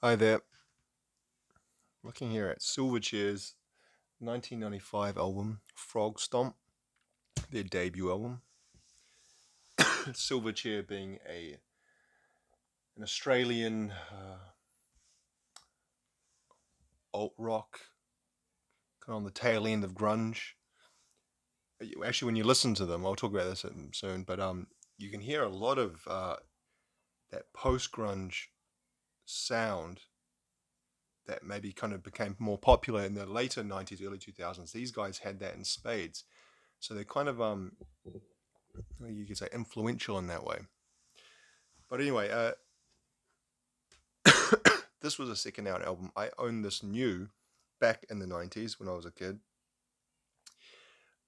Hi there. Looking here at Silverchair's 1995 album, Frogstomp, their debut album. Silverchair being an Australian alt rock, kind of on the tail end of grunge. Actually, when you listen to them, I'll talk about this soon, but you can hear a lot of that post grunge sound that maybe kind of became more popular in the later 90s, early 2000s. These guys had that in spades. So they're kind of you could say influential in that way. But anyway, this was a second out album. I owned this new back in the 90s when I was a kid.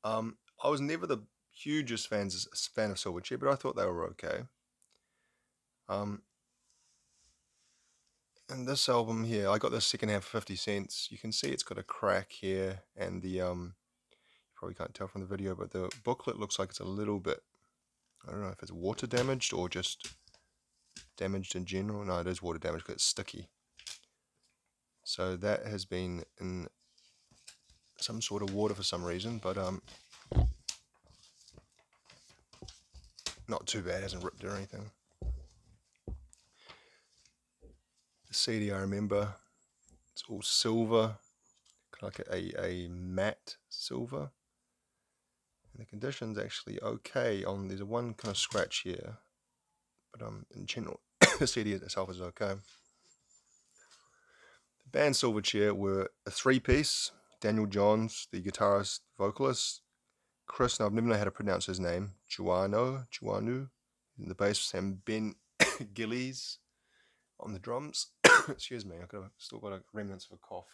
I was never the hugest fan of Silverchair, but I thought they were okay. Um, and this album here, I got this second hand for 50 cents. You can see it's got a crack here, and the you probably can't tell from the video, but the booklet looks like it's a little bit, I don't know if it's water damaged or just damaged in general. No, it is water damaged because it's sticky. So that has been in some sort of water for some reason, but not too bad, hasn't ripped or anything. The CD I remember, it's all silver, kind of like a matte silver. And the condition's actually okay. There's one kind of scratch here, but in general, the CD itself is okay. The band Silverchair were a three-piece. Daniel Johns, the guitarist, vocalist. Chris, now I've never known how to pronounce his name, Juanu, in the bass, and Ben Gillies on the drums. Excuse me, I've still got a remnants of a cough.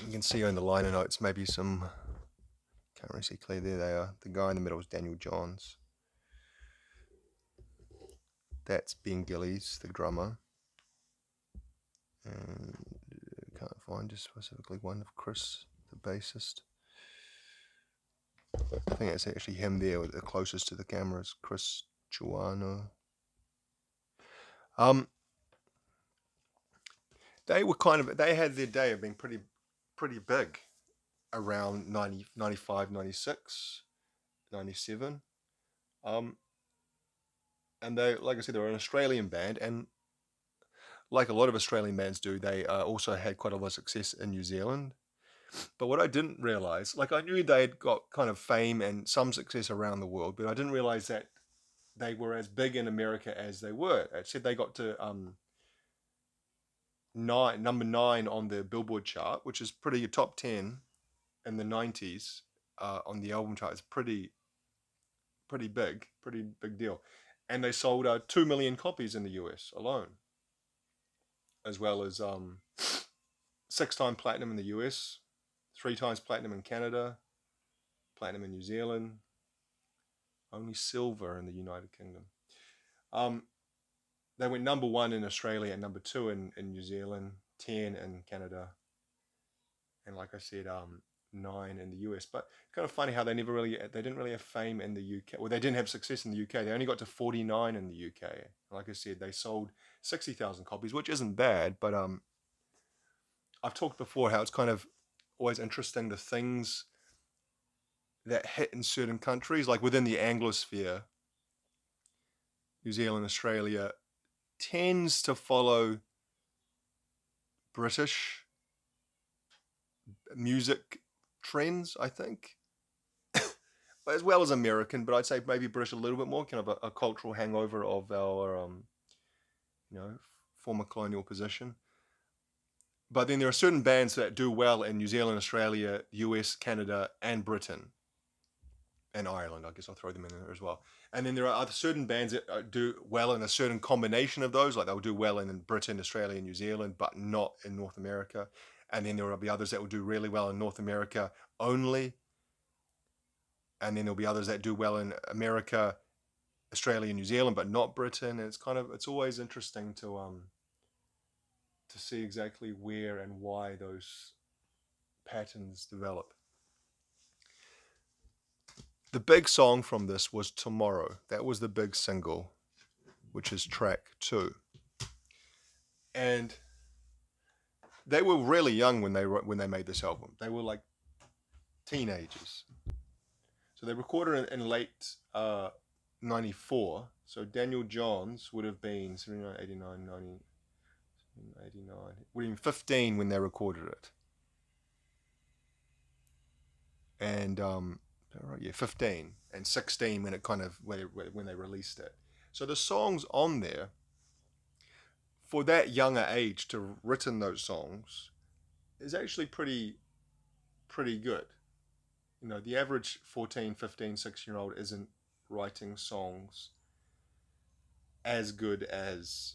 You can see on the liner notes, maybe some, can't really see clear, there they are. The guy in the middle is Daniel Johns. That's Ben Gillies, the drummer. And can't find just specifically one of Chris, the bassist. I think it's actually him there, the closest to the camera is Chris Juano. They had their day of being pretty big around 90, 95, 96, 97. And they, like I said, they're an Australian band, and like a lot of Australian bands do, they also had quite a lot of success in New Zealand. But what I didn't realize, like I knew they'd got kind of fame and some success around the world, but I didn't realize that they were as big in America as they were. It said they got to number 9 on the Billboard chart, which is pretty top 10 in the 90s on the album chart. It's pretty big deal. And they sold 2 million copies in the US alone, as well as 6-time platinum in the US, 3 times platinum in Canada, platinum in New Zealand, only silver in the United Kingdom. They went number 1 in Australia and number 2 in New Zealand, 10 in Canada, and like I said, 9 in the US. But kind of funny how they didn't really have fame in the UK. Well, they didn't have success in the UK. They only got to 49 in the UK. Like I said, they sold 60,000 copies, which isn't bad. But I've talked before how it's kind of always interesting the things that hit in certain countries, like within the Anglosphere. New Zealand, Australia tends to follow British music trends, I think, as well as American, but I'd say maybe British a little bit more, kind of a cultural hangover of our, former colonial position. But then there are certain bands that do well in New Zealand, Australia, US, Canada, and Britain, and Ireland. I guess I'll throw them in there as well. And then there are other certain bands that do well in a certain combination of those, like they'll do well in Britain, Australia, and New Zealand, but not in North America. And then there will be others that will do really well in North America only. And then there'll be others that do well in America, Australia, and New Zealand, but not Britain. And it's always interesting to see exactly where and why those patterns develop. The big song from this was Tomorrow. That was the big single, which is track 2. and they were really young when they made this album. They were like teenagers. So they recorded it in late 94. So Daniel Johns would have been 79, 89, 90, 89. Would have been 15 when they recorded it. And yeah, 15 and 16 when it kind of when they released it. So the songs on there, for that younger age to have written those songs, is actually pretty good. You know, the average 14, 15, 16-year-old isn't writing songs as good as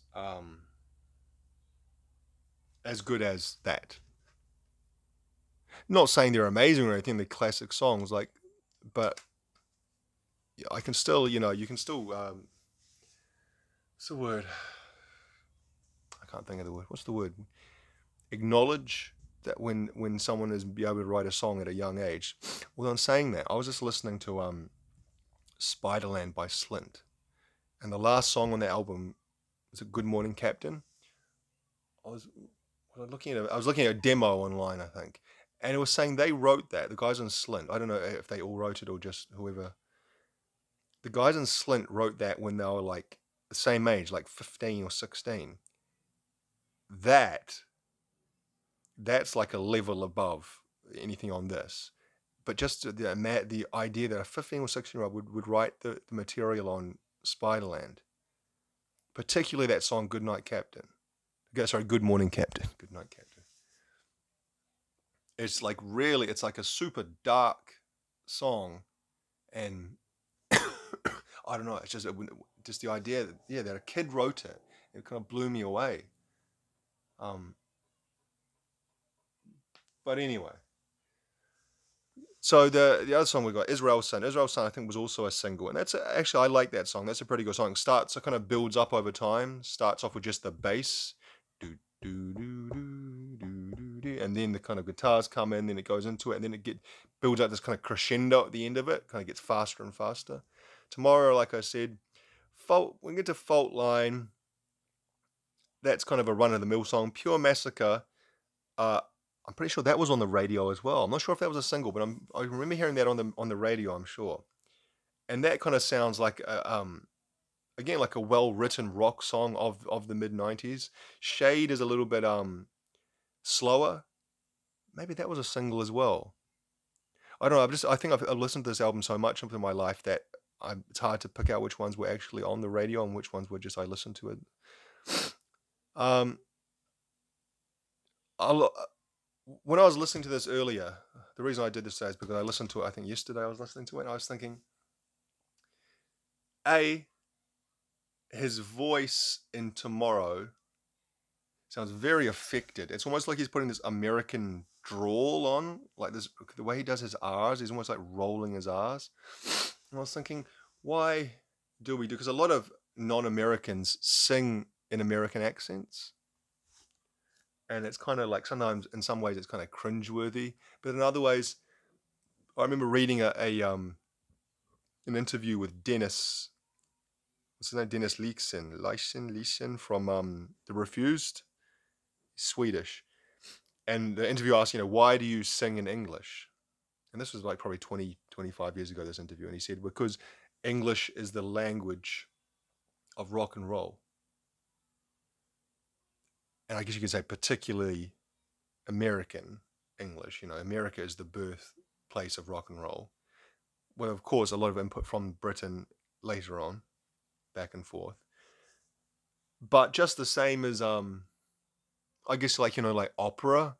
that. Not saying they're amazing or anything, they're classic songs, like, but I can still, you can still, what's the word? I can't think of the word. What's the word? Acknowledge that when someone is be able to write a song at a young age. Well, on saying that, I was just listening to Spiderland by Slint, and the last song on the album was Good Morning Captain. I was looking at a demo online, I think, and it was saying they wrote that. The guys in Slint, I don't know if they all wrote it or just whoever. The guys in Slint wrote that when they were like the same age, like 15 or 16. That's like a level above anything on this. But just the idea that a 15 or 16-year-old would write the material on Spiderland, particularly that song Good Night Captain. Sorry, Good Morning Captain. Good Night Captain. It's like really, it's like a super dark song, and I don't know, it's just the idea that a kid wrote it. It kind of blew me away. But anyway, so the other song we got, Israel Sun. Israel Sun, I think, was also a single, and that's actually, I like that song. That's a pretty good song. It kind of builds up over time. Starts off with just the bass, do do do do do do, and then the kind of guitars come in. Then it goes into it, and then it builds up this kind of crescendo at the end of it. Kind of gets faster and faster. Tomorrow, like I said, when we get to Fault Line, that's kind of a run-of-the-mill song. Pure Massacre, I'm pretty sure that was on the radio as well. I'm not sure if that was a single, but I remember hearing that on the radio, I'm sure. And that kind of sounds like again, like a well-written rock song of the mid-90s. Shade is a little bit slower. Maybe that was a single as well. I don't know. I think I've listened to this album so much in my life that it's hard to pick out which ones were actually on the radio and which ones were just I listened to it. When I was listening to this earlier, the reason I did this today is because I listened to it, I think yesterday I was listening to it, and I was thinking, his voice in Tomorrow sounds very affected. It's almost like he's putting this American drawl on, like this, the way he does his R's, he's almost like rolling his R's. And I was thinking, why do we do? Because a lot of non-Americans sing in American accents. And it's kind of like, sometimes in some ways it's kind of cringeworthy, but in other ways, I remember reading an interview with Dennis. What's his name? Dennis Leeson from The Refused. He's Swedish, and the interview asked, why do you sing in English? And this was like probably 20, 25 years ago. This interview, and he said because English is the language of rock and roll. And I guess you could say particularly American English. America is the birthplace of rock and roll. Well, of course, a lot of input from Britain later on, back and forth. But just the same as, I guess, like opera.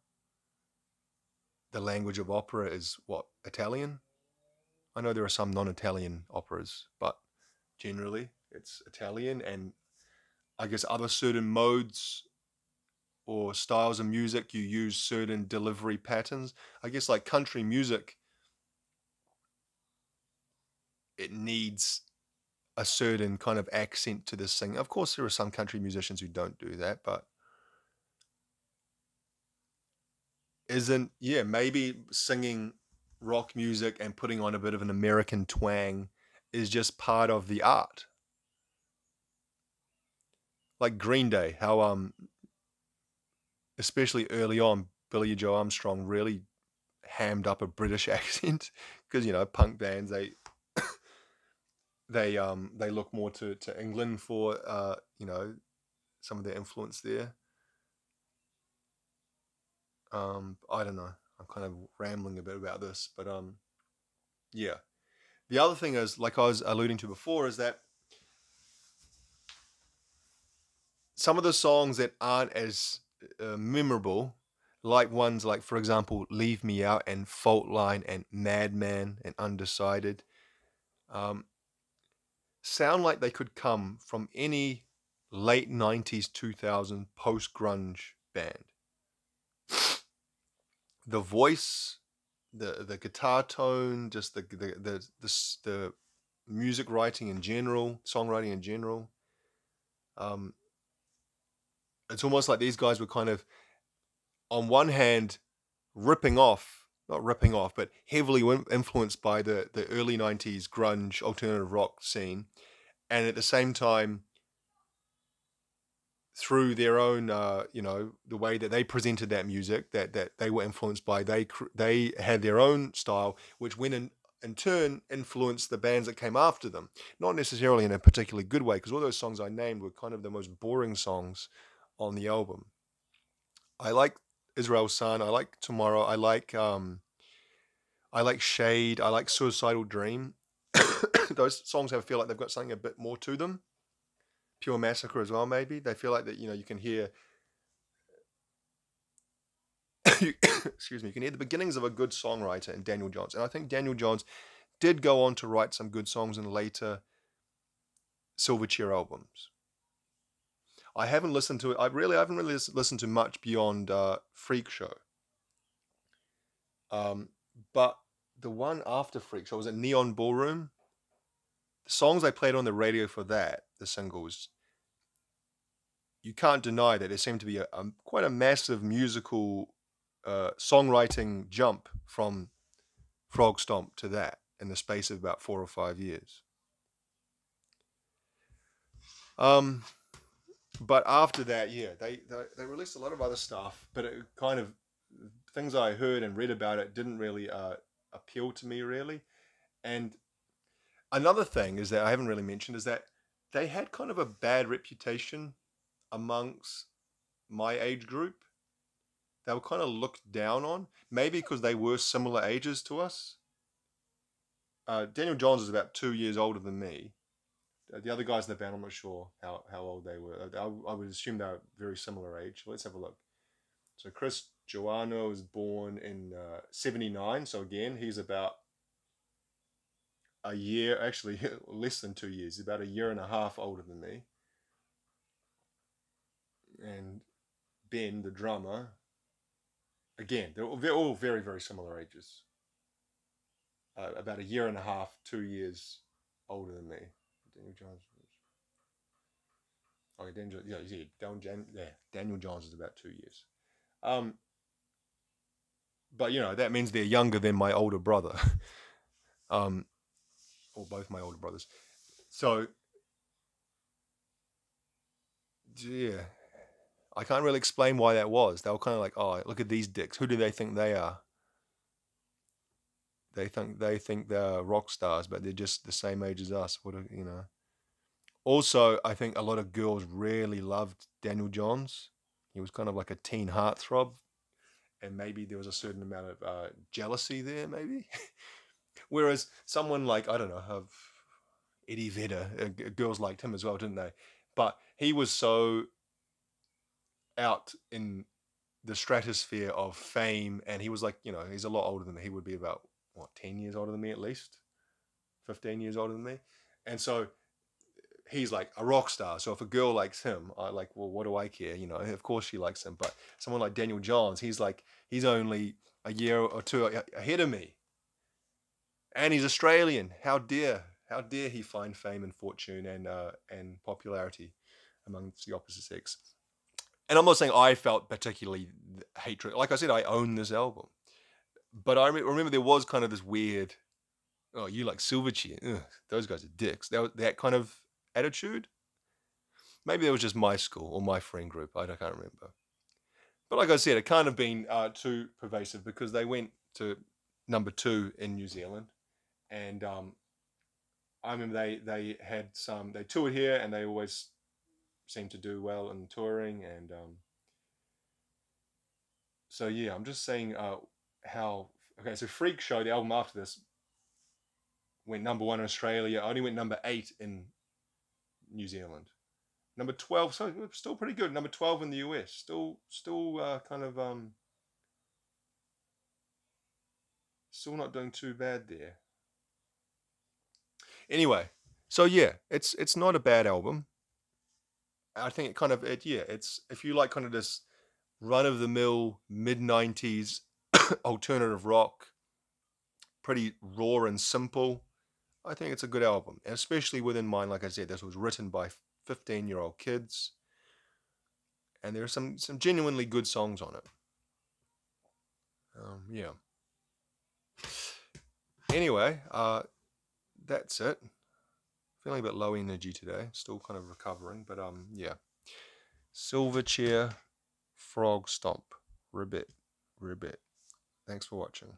The language of opera is what? Italian? I know there are some non-Italian operas, but generally it's Italian. And I guess other certain modes or styles of music, you use certain delivery patterns. I guess like country music, it needs a certain kind of accent to this thing. Of course, there are some country musicians who don't do that, but maybe singing rock music and putting on a bit of an American twang is just part of the art. Like Green Day, how especially early on, Billy Joe Armstrong really hammed up a British accent because punk bands they look more to England for some of their influence there. I don't know. I'm kind of rambling a bit about this, but yeah. The other thing is, like I was alluding to before, is that some of the songs that aren't as memorable, like ones like, for example, "Leave Me Out" and "Fault Line" and "Madman" and "Undecided," um, sound like they could come from any late 90s, 2000 post grunge band. The voice, the guitar tone, just the music writing in general, songwriting in general. Um, it's almost like these guys were kind of, on one hand, not ripping off, but heavily influenced by the early 90s grunge alternative rock scene. And at the same time, through their own, the way that they presented that music, that they were influenced by, they had their own style, which in turn influenced the bands that came after them. Not necessarily in a particularly good way, because all those songs I named were kind of the most boring songs on the album. I like Israel Sun. I like Tomorrow. I like Shade. I like Suicidal Dream. Those songs feel like they've got something a bit more to them. Pure Massacre as well, maybe. They feel like that, you can hear excuse me, you can hear the beginnings of a good songwriter in Daniel Johns. And I think Daniel Johns did go on to write some good songs in later Silverchair albums. I haven't listened to it. I haven't really listened to much beyond Freak Show. But the one after Freak Show was at Neon Ballroom. The songs I played on the radio for that, the singles, you can't deny that there seemed to be quite a massive musical songwriting jump from Frogstomp to that in the space of about 4 or 5 years. But after that, yeah, they released a lot of other stuff, but it kind of, things I heard and read about it didn't really appeal to me, really. And another thing is that I haven't really mentioned is that they had kind of a bad reputation amongst my age group. They were kind of looked down on, maybe because they were similar ages to us. Daniel Johns is about 2 years older than me. The other guys in the band, I'm not sure how old they were. I would assume they were very similar age. Let's have a look. So Chris Joanno was born in 79. So again, he's about a year, actually less than 2 years. He's about a year and a half older than me. And Ben, the drummer, again, they're all very, very similar ages. About a year and a half, 2 years older than me. Daniel Johns. Oh, Daniel Johns is about 2 years. But that means they're younger than my older brother, or both my older brothers. So yeah, I can't really explain why that was. They were kind of like, oh, look at these dicks. Who do they think they are? They think they're rock stars, but they're just the same age as us. Also, I think a lot of girls really loved Daniel Johns. He was kind of like a teen heartthrob, and maybe there was a certain amount of jealousy there, maybe. Whereas someone like, I don't know, Eddie Vedder, girls liked him as well, didn't they? But he was so out in the stratosphere of fame, and he was like, he's a lot older than me. He would be about, 10 years older than me at least? 15 years older than me. And so he's like a rock star. So if a girl likes him, I like, well, what do I care? Of course she likes him. But someone like Daniel Johns, he's only a year or two ahead of me. And he's Australian. How dare he find fame and fortune and popularity amongst the opposite sex? And I'm not saying I felt particularly hatred. Like I said, I own this album. But I remember there was kind of this weird, oh, you like Silverchair? Ugh, those guys are dicks. That kind of attitude. Maybe that was just my school or my friend group. I can't remember. But like I said, it can't have been too pervasive because they went to number 2 in New Zealand, and I remember they toured here, and they always seemed to do well in touring, and so yeah, I'm just saying how. Okay, so Freak Show, the album after this, went number 1 in Australia. Only went number 8 in New Zealand. Number 12, so still pretty good. Number 12 in the US, still kind of still not doing too bad there. Anyway, so yeah, it's not a bad album. I think it kind of it's if you like kind of this run of the mill mid-90s alternative rock, pretty raw and simple. I think it's a good album, and especially within mind. Like I said, this was written by 15-year-old kids, and there are some genuinely good songs on it. Yeah. Anyway, that's it. Feeling a bit low energy today. Still kind of recovering, but yeah. Silverchair, Frogstomp, ribbit. Thanks for watching.